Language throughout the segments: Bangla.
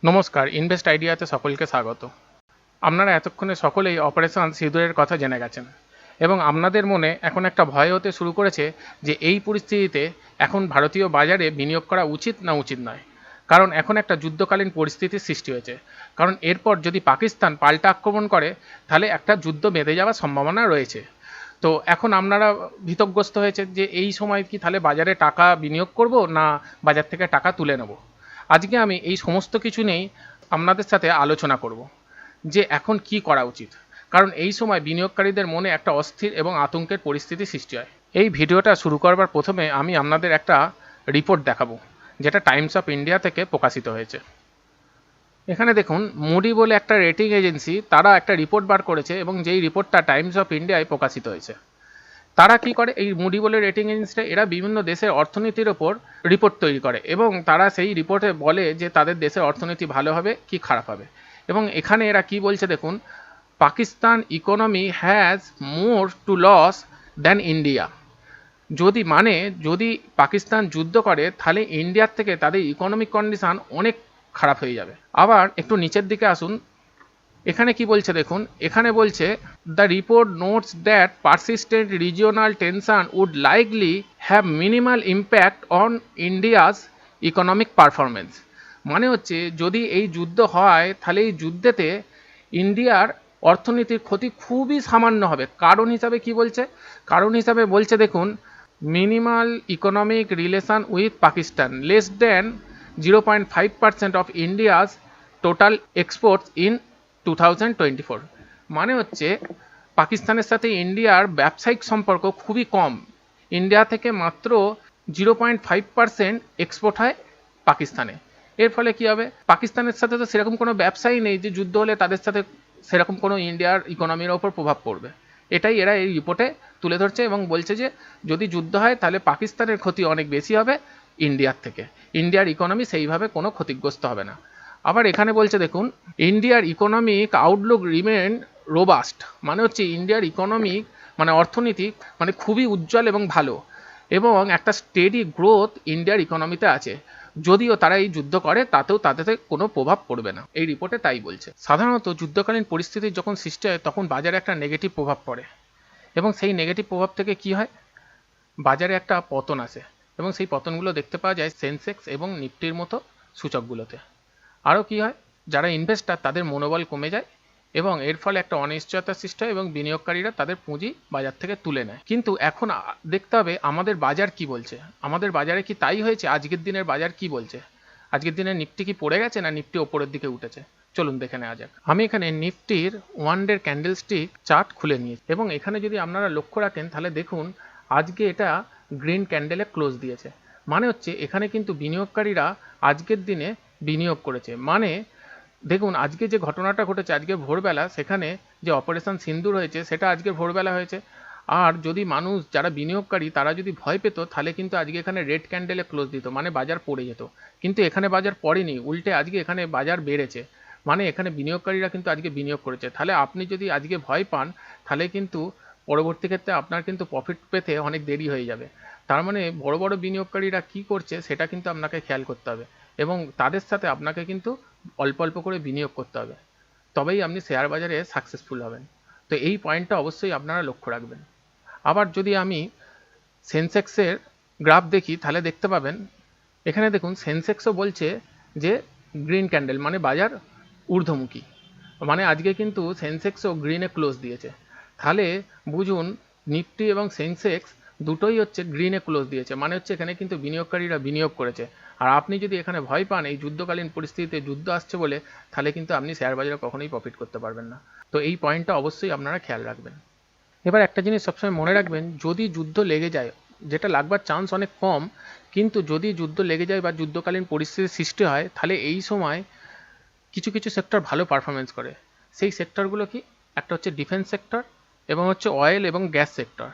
নমস্কার, ইনভেস্ট আইডিয়াতে সকলকে স্বাগত। আপনারা এতক্ষণে সকলেই অপারেশন সিঁদুরের কথা জেনে গেছেন এবং আপনাদের মনে এখন একটা ভয় হতে শুরু করেছে যে এই পরিস্থিতিতে এখন ভারতীয় বাজারে বিনিয়োগ করা উচিত না উচিত নয়। কারণ এখন একটা যুদ্ধকালীন পরিস্থিতির সৃষ্টি হয়েছে। কারণ এরপর যদি পাকিস্তান পাল্টা আক্রমণ করে তাহলে একটা যুদ্ধ বেঁধে যাওয়ার সম্ভাবনা রয়েছে। তো এখন আপনারা ভীতগ্রস্ত হয়েছে যে এই সময় কি তাহলে বাজারে টাকা বিনিয়োগ করব না বাজার থেকে টাকা তুলে নেব। আজকে আমি এই সমস্ত কিছু নিয়েই আপনাদের সাথে আলোচনা করব যে এখন কি করা উচিত। কারণ এই সময় বিনিয়োগকারীদের মনে একটা অস্থির এবং আতঙ্কের পরিস্থিতি সৃষ্টি হয়। এই ভিডিওটা শুরু করবার প্রথমে আমি আপনাদের একটা রিপোর্ট দেখাবো যেটা টাইমস অফ ইন্ডিয়া থেকে প্রকাশিত হয়েছে। এখানে দেখুন, মুডি বলে একটা রেটিং এজেন্সি তারা একটা রিপোর্ট বার করেছে এবং যেই রিপোর্টটা টাইমস অফ ইন্ডিয়ায় প্রকাশিত হয়েছে। তারা কি করে, এই মুডি বলে রেটিং এজেন্সিটা এরা বিভিন্ন দেশের অর্থনীতির ওপর রিপোর্ট তৈরি করে এবং তারা সেই রিপোর্টে বলে যে তাদের দেশের অর্থনীতি ভালো হবে কি খারাপ হবে। এবং এখানে এরা কি বলছে দেখুন, Pakistan economy has more to lose than India. যদি পাকিস্তান যুদ্ধ করে তাহলে ইন্ডিয়ার থেকে তাদের ইকোনমিক কন্ডিশন অনেক খারাপ হয়ে যাবে। আবার একটু নিচের দিকে আসুন, এখানে কি বলছে দেখুন, এখানে বলছে the report notes that persistent regional tension would likely have minimal impact on India's economic performance. মানে হচ্ছে যদি এই যুদ্ধ হয় তাহলে এই যুদ্ধেতে ইন্ডিয়ার অর্থনীতির ক্ষতি খুবই সামান্য হবে। কারণ হিসাবে কি বলছে, কারণ হিসাবে বলছে দেখুন, minimal economic relation with Pakistan less than 0.5% of India's total exports in 2024। মানে হচ্ছে পাকিস্তানের সাথে ইন্ডিয়ার ব্যবসায়িক সম্পর্ক খুবই কম। ইন্ডিয়া থেকে মাত্র 0.5% এক্সপোর্ট হয় পাকিস্তানে। এর ফলে কি হবে, পাকিস্তানের সাথে তো সেরকম কোনো ব্যবসাই নেই যে যুদ্ধ হলে তাদের সাথে সেরকম কোনো ইন্ডিয়ার ইকোনমির ওপর প্রভাব পড়বে। এটাই এরা এই রিপোর্টে তুলে ধরছে এবং বলছে যে যদি যুদ্ধ হয় তাহলে পাকিস্তানের ক্ষতি অনেক বেশি হবে ইন্ডিয়ার থেকে, ইন্ডিয়ার ইকোনমি সেইভাবে কোনো ক্ষতিগ্রস্ত হবে না। আবার এখানে বলছে দেখুন, ইন্ডিয়ার ইকোনমিক আউটলুক রিমেন রোবাস্ট। মানে হচ্ছে ইন্ডিয়ার ইকোনমিক মানে অর্থনীতি মানে খুবই উজ্জ্বল এবং ভালো এবং একটা স্টেডি গ্রোথ ইন্ডিয়ার ইকোনমিতে আছে। যদিও তারা এই যুদ্ধ করে তাতেও তাদের কোনো প্রভাব পড়বে না, এই রিপোর্টে তাই বলছে। সাধারণত যুদ্ধকালীন পরিস্থিতির যখন সৃষ্টি হয় তখন বাজারে একটা নেগেটিভ প্রভাব পড়ে এবং সেই নেগেটিভ প্রভাব থেকে কি হয়, বাজারে একটা পতন আসে এবং সেই পতনগুলো দেখতে পাওয়া যায় সেন্সেক্স এবং নিফটির মতো সূচকগুলোতে। আরও কি হয়, যারা ইনভেস্টার তাদের মনোবল কমে যায় এবং এর ফলে একটা অনিশ্চয়তার সৃষ্টি হয় এবং বিনিয়োগকারীরা তাদের পুঁজি বাজার থেকে তুলে নেয়। কিন্তু এখন দেখতে হবে আমাদের বাজার কি বলছে, আমাদের বাজারে কি তাই হয়েছে, আজকের দিনের বাজার কি বলছে। আজকের দিনে নিফটি কি পড়ে গেছে না নিফটি ওপরের দিকে উঠেছে, চলুন দেখে নেওয়া যাক। আমি এখানে নিফটির ওয়ান ডে ক্যান্ডেলস্টিক চার্ট খুলে নিয়েছি এবং এখানে যদি আপনারা লক্ষ্য রাখেন তাহলে দেখুন আজকে এটা গ্রিন ক্যান্ডেলে ক্লোজ দিয়েছে। মানে হচ্ছে এখানে কিন্তু বিনিয়োগকারীরা আজকের দিনে বিনিয়োগ করেছে। মানে দেখুন আজকে যে ঘটনাটা ঘটেছে আজকে ভোরবেলা, সেখানে যে অপারেশন সিন্দুর হয়েছে সেটা আজকে ভোরবেলা হয়েছে। আর যদি মানুষ যারা বিনিয়োগকারী তারা যদি ভয় পেত তাহলে কিন্তু আজকে এখানে রেড ক্যান্ডেলে ক্লোজ দিত, মানে বাজার পড়ে যেত। কিন্তু এখানে বাজার পড়েনি, উল্টে আজকে এখানে বাজার বেড়েছে। মানে এখানে বিনিয়োগকারীরা কিন্তু আজকে বিনিয়োগ করেছে। তাহলে আপনি যদি আজকে ভয় পান তাহলে কিন্তু পরবর্তী ক্ষেত্রে আপনার কিন্তু প্রফিট পেতে অনেক দেরি হয়ে যাবে। তার মানে বড় বড় বিনিয়োগকারীরা কি করছে সেটা কিন্তু আপনাকে খেয়াল করতে হবে এবং তাদের সাথে আপনাকে কিন্তু অল্প অল্প করে বিনিয়োগ করতে হবে, তবেই আপনি শেয়ার বাজারে সাকসেসফুল হবেন। তো এই পয়েন্টটা অবশ্যই আপনারা লক্ষ্য রাখবেন। আবার যদি আমি সেন্সেক্সের গ্রাফ দেখি তাহলে দেখতে পাবেন এখানে দেখুন সেন্সেক্সও বলছে যে গ্রিন ক্যান্ডেল মানে বাজার ঊর্ধ্বমুখী। মানে আজকে কিন্তু সেন্সেক্সও গ্রিনে ক্লোজ দিয়েছে। তাহলে বুঝুন নিফটি এবং সেন্সেক্স দুটোই হচ্ছে গ্রিনে ক্লোজ দিয়েছে, মানে হচ্ছে এখানে কিন্তু বিনিয়োগকারীরা বিনিয়োগ করেছে। আর আপনি যদি এখানে ভয় পান এই যুদ্ধকালীন পরিস্থিতিতে যুদ্ধ আসছে বলে, তাহলে কিন্তু আপনি শেয়ার বাজারে কখনোই প্রফিট করতে পারবেন না। তো এই পয়েন্টটা অবশ্যই আপনারা খেয়াল রাখবেন। এবার একটা জিনিস সবসময় মনে রাখবেন, যদি যুদ্ধ লেগে যায়, যেটা লাগবার চান্স অনেক কম, কিন্তু যদি যুদ্ধ লেগে যায় বা যুদ্ধকালীন পরিস্থিতির সৃষ্টি হয় তাহলে এই সময় কিছু কিছু সেক্টর ভালো পারফরমেন্স করে। সেই সেক্টরগুলো কি, একটা হচ্ছে ডিফেন্স সেক্টর এবং হচ্ছে অয়েল এবং গ্যাস সেক্টর।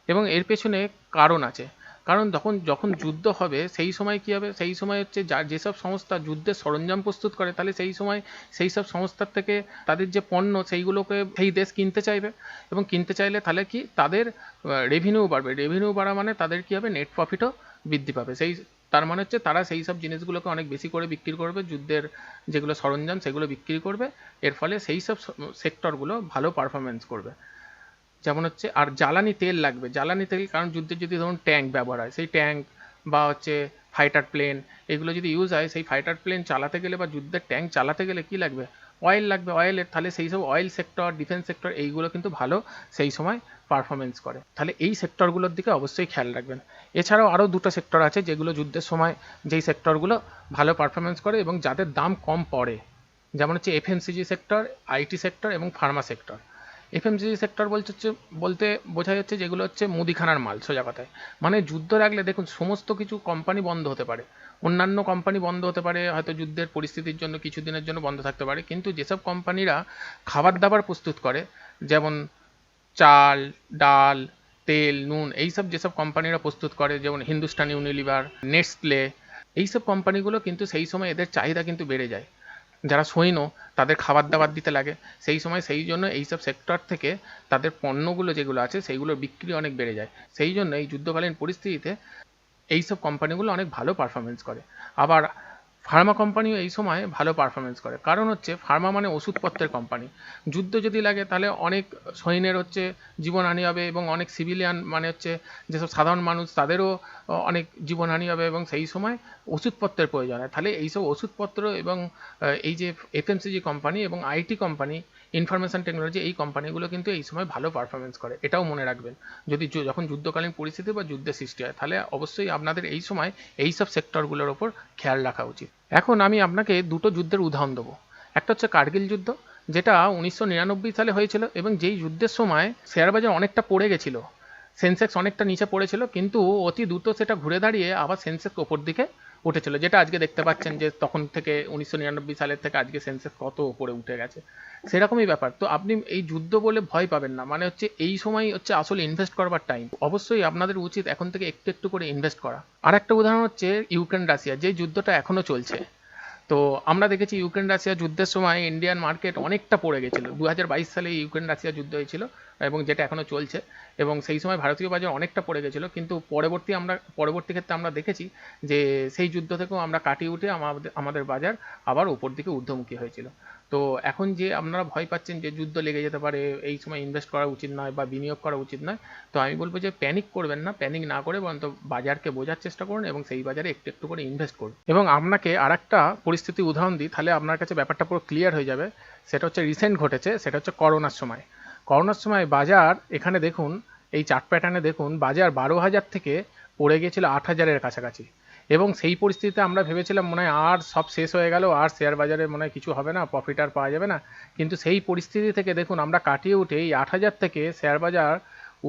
এবং এর পেছনে কারণ আছে, কারণ যখন যুদ্ধ হবে সেই সময় কি হবে, সেই সময় হচ্ছে যেসব সংস্থা যুদ্ধের সরঞ্জাম প্রস্তুত করে তাহলে সেই সময় সেই সব সংস্থার থেকে তাদের যে পণ্য সেইগুলোকে সেই দেশ কিনতে চাইবে এবং কিনতে চাইলে তাহলে কি তাদের রেভিনিউ বাড়বে। রেভিনিউ বাড়া মানে তাদের কি হবে, নেট প্রফিটও বৃদ্ধি পাবে। তার মানে হচ্ছে তারা সেই সব জিনিসগুলোকে অনেক বেশি করে বিক্রি করবে, যুদ্ধের যেগুলো সরঞ্জাম সেগুলো বিক্রি করবে, এর ফলে সেই সব সেক্টরগুলো ভালো পারফরমেন্স করবে। যেমন হচ্ছে আর জ্বালানি তেল লাগবে, জ্বালানি তেল, কারণ যুদ্ধে যদি ধরুন ট্যাঙ্ক ব্যবহার হয়, সেই ট্যাঙ্ক বা হচ্ছে ফাইটার প্লেন, এগুলো যদি ইউজ হয়, সেই ফাইটার প্লেন চালাতে গেলে বা যুদ্ধের ট্যাঙ্ক চালাতে গেলে কি লাগবে, অয়েল লাগবে, অয়েলের, তাহলে সেই সব অয়েল সেক্টর, ডিফেন্স সেক্টর, এইগুলো কিন্তু ভালো সেই সময় পারফরমেন্স করে। তাহলে এই সেক্টরগুলোর দিকে অবশ্যই খেয়াল রাখবেন। এছাড়াও আরও দুটো সেক্টর আছে যেগুলো যুদ্ধের সময় যেই সেক্টরগুলো ভালো পারফরমেন্স করে এবং যাদের দাম কম পড়ে, যেমন হচ্ছে এফএমসিজি সেক্টর, আইটি সেক্টর এবং ফার্মা সেক্টর। এফএমসিজি সেক্টর বলতে বোঝা যাচ্ছে যেগুলো হচ্ছে মুদিখানার মাল, সোজা কথায়। মানে যুদ্ধ লাগলে দেখুন সমস্ত কিছু কোম্পানি বন্ধ হতে পারে, অন্যান্য কোম্পানি বন্ধ হতে পারে, হয়তো যুদ্ধের পরিস্থিতির জন্য কিছুদিনের জন্য বন্ধ থাকতে পারে, কিন্তু যেসব কোম্পানিরা খাবার দাবার প্রস্তুত করে, যেমন চাল, ডাল, তেল, নুন, এইসব যেসব কোম্পানিরা প্রস্তুত করে, যেমন হিন্দুস্তান ইউনিলিভার, নেসলে, এইসব কোম্পানিগুলো কিন্তু সেই সময় এদের চাহিদা কিন্তু বেড়ে যায়। যারা সৈন্য তাদের খাবার দাবার দিতে লাগে, সেই সময় সেই জন্য এইসব সেক্টর থেকে তাদের পণ্যগুলো যেগুলো আছে সেইগুলোর বিক্রি অনেক বেড়ে যায়। সেই জন্য এই যুদ্ধকালীন পরিস্থিতিতে এইসব কোম্পানিগুলো অনেক ভালো পারফরমেন্স করে। আবার ফার্মা কোম্পানিও এই সময় ভালো পারফরমেন্স করে, কারণ হচ্ছে ফার্মা মানে ওষুধপত্রের কোম্পানি। যুদ্ধ যদি লাগে তাহলে অনেক সৈন্যের হচ্ছে জীবনহানি হবে এবং অনেক সিভিলিয়ান মানে হচ্ছে যেসব সাধারণ মানুষ তাদেরও অনেক জীবনহানি হবে এবং সেই সময় ওষুধপত্রের প্রয়োজন হয়। তাহলে এইসব ওষুধপত্র এবং এই যে এফএমসিজি কোম্পানি এবং আইটি কোম্পানি, ইনফরমেশন টেকনোলজি, এই কোম্পানিগুলো কিন্তু এই সময় ভালো পারফরমেন্স করে। এটাও মনে রাখবেন, যখন যুদ্ধকালীন পরিস্থিতি বা যুদ্ধের সৃষ্টি হয়, তাহলে অবশ্যই আপনাদের এই সময় এইসব সেক্টরগুলোর ওপর খেয়াল রাখা উচিত। এখন আমি আপনাকে দুটো যুদ্ধের উদাহরণ দেবো। একটা হচ্ছে কার্গিল যুদ্ধ, যেটা 1999 সালে হয়েছিল এবং যেই যুদ্ধের সময় শেয়ার বাজার অনেকটা পড়ে গেছিল, সেন্সেক্স অনেকটা নিচে পড়েছিল, কিন্তু অতি দ্রুত সেটা ঘুরে দাঁড়িয়ে আবার সেন্সেক্স ওপর দিকে উঠেছিল, যেটা আজকে দেখতে পাচ্ছেন যে তখন থেকে 1999 সালের থেকে আজকে সেন্সেক্স কত ওপরে উঠে গেছে। সেরকমই ব্যাপার। তো আপনি এই যুদ্ধ বলে ভয় পাবেন না, মানে হচ্ছে এই সময় হচ্ছে আসলে ইনভেস্ট করবার টাইম। অবশ্যই আপনাদের উচিত এখন থেকে একটু একটু করে ইনভেস্ট করা। আর একটা উদাহরণ হচ্ছে ইউক্রেন রাশিয়া, যে যুদ্ধটা এখনো চলছে। তো আমরা দেখেছি ইউক্রেন রাশিয়া যুদ্ধের সময় ইন্ডিয়ান মার্কেট অনেকটা পড়ে গেছিল। 2022 সালে ইউক্রেন রাশিয়া যুদ্ধ হয়েছিল এবং যেটা এখনো চলছে, এবং সেই সময় ভারতীয় বাজার অনেকটা পড়ে গেছিল, কিন্তু পরবর্তী ক্ষেত্রে আমরা দেখেছি যে সেই যুদ্ধ থেকেও আমরা কাটিয়ে উঠে আমাদের বাজার আবার উপর দিকে ঊর্ধ্বমুখী হয়েছিল। তো এখন যে আপনারা ভয় পাচ্ছেন যে যুদ্ধ লেগে যেতে পারে, এই সময় ইনভেস্ট করা উচিত নয় বা বিনিয়োগ করা উচিত নয়, তো আমি বলবো যে প্যানিক করবেন না, প্যানিক না করে বরঞ্চ বাজারকে বোঝার চেষ্টা করুন এবং সেই বাজারে একটু একটু করে ইনভেস্ট করুন। এবং আপনাকে আরেকটা পরিস্থিতি উদাহরণ দিই, তাহলে আপনার কাছে ব্যাপারটা পুরো ক্লিয়ার হয়ে যাবে। সেটা হচ্ছে রিসেন্ট ঘটেছে, সেটা হচ্ছে করোনার সময়। করোনার সময় বাজার, এখানে দেখুন এই চার্ট প্যাটার্নে দেখুন, বাজার 12,000 থেকে পড়ে গিয়েছিল 8,000-এর কাছাকাছি, এবং সেই পরিস্থিতিতে আমরা ভেবেছিলাম মনে হয় আর সব শেষ হয়ে গেল, আর শেয়ার বাজারে মনে হয় কিছু হবে না, প্রফিট আর পাওয়া যাবে না। কিন্তু সেই পরিস্থিতি থেকে দেখুন আমরা কাটিয়ে উঠে এই 8,000 থেকে শেয়ার বাজার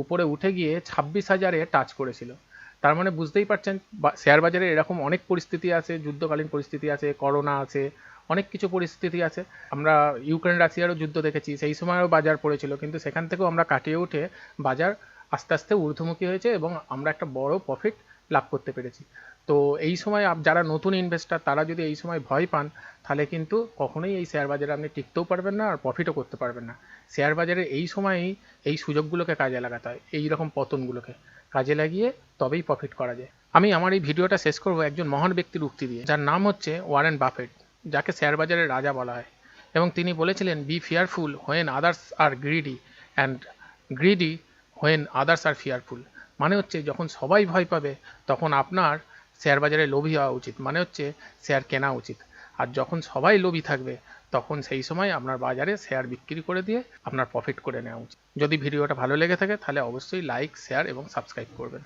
উপরে উঠে গিয়ে 26,000-এ টাচ করেছিল। তার মানে বুঝতেই পারছেন শেয়ার বাজারে এরকম অনেক পরিস্থিতি আছে, যুদ্ধকালীন পরিস্থিতি আছে, করোনা আছে, অনেক কিছু পরিস্থিতি আছে। আমরা ইউক্রেন রাশিয়ারও যুদ্ধ দেখেছি, সেই সময়ও বাজার পড়েছিল, কিন্তু সেখান থেকেও আমরা কাটিয়ে উঠে বাজার আস্তে আস্তে ঊর্ধ্বমুখী হয়েছে এবং আমরা একটা বড় প্রফিট লাভ করতে পেরেছি। তো এই সময় যারা নতুন ইনভেস্টার তারা যদি এই সময় ভয় পান, তাহলে কিন্তু কখনোই এই শেয়ার বাজারে আপনি টিকতেও পারবেন না আর প্রফিটও করতে পারবেন না। শেয়ার বাজারে এই সময়ই এই সুযোগগুলোকে কাজে লাগাতে হয়, এই রকম পতনগুলোকে কাজে লাগিয়ে তবেই প্রফিট করা যায়। আমি আমার এই ভিডিওটা শেষ করব একজন মহান ব্যক্তির উক্তি দিয়ে, যার নাম হচ্ছে ওয়ারেন বাফেট, যাকে শেয়ার বাজারের রাজা বলা হয়। এবং তিনি বলেছিলেন, be fearful when others are greedy and greedy when others are fearful. মানে হচ্ছে যখন সবাই ভয় পাবে তখন আপনার শেয়ার বাজারে লোভী হওয়া উচিত, মানে হচ্ছে শেয়ার কেনা উচিত। আর যখন সবাই লোভী থাকবে তখন সেই সময় আপনার বাজারে শেয়ার বিক্রি করে দিয়ে আপনার প্রফিট করে নেওয়া উচিত। যদি ভিডিওটা ভালো লেগে থাকে তাহলে অবশ্যই লাইক, শেয়ার এবং সাবস্ক্রাইব করবেন।